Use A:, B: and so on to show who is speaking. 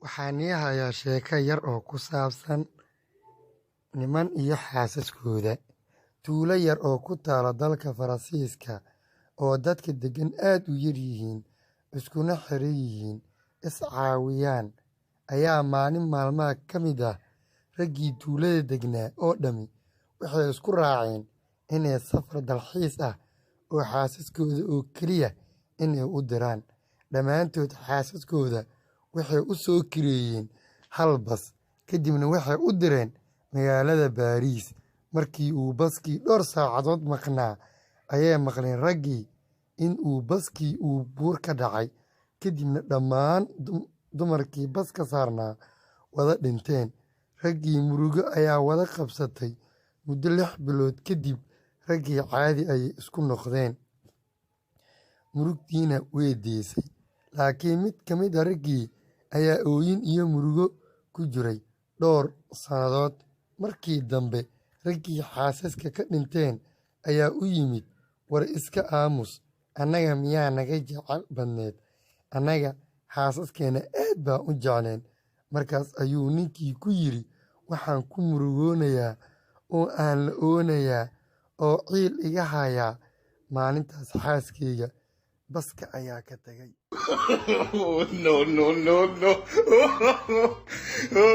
A: waxaan ii hayaa sheeko yar oo ku saabsan niman iyo xaasaskooda. tuulo yar oo ku taala dalka Faransiiska oo dadka deggan aad u yar yihiin, iskuna xiran yihiin, is-caawiyaan, ayaa maalin maalmaha ka mid ah raggii tuulada degnaa oo dhammi waxay isku raaceen inay safar dalxiis ah oo xaasaskooda oo keliya inay u diraan. dhammaantood xaasaskooda waxay u soo kireeyeen hal bas, kadibna waxay u direen magaalada Baariis. markii uu baskii dhowr saacadood maqnaa ayay maqleen raggii in uu baskii uu buur ka dhacay, kadibna dhammaan dumarkii baska saarnaa wada dhinteen. raggii murugo ayaa wada qabsatay. muddo 6 bilood kadib raggii caadi ayay isku noqdeen, murugtiina way deysay. laakiin mid ka mid a raggii ayaa ooyin iyo murugo ku jiray dhowr sannadood. markii dambe raggii xaasaska ka dhinteen ayaa u yimid, war iska aamus, annaga miyaa naga jecel badneed? annaga xaasaskeenna aad baan u jecleen. markaas ayuu ninkii ku yidhi, waxaan ku murugoonayaa oo aan la oonayaa oo ciil iga hayaa. maalintaas xaaskayga baska ayaa ka tagay.
B: no.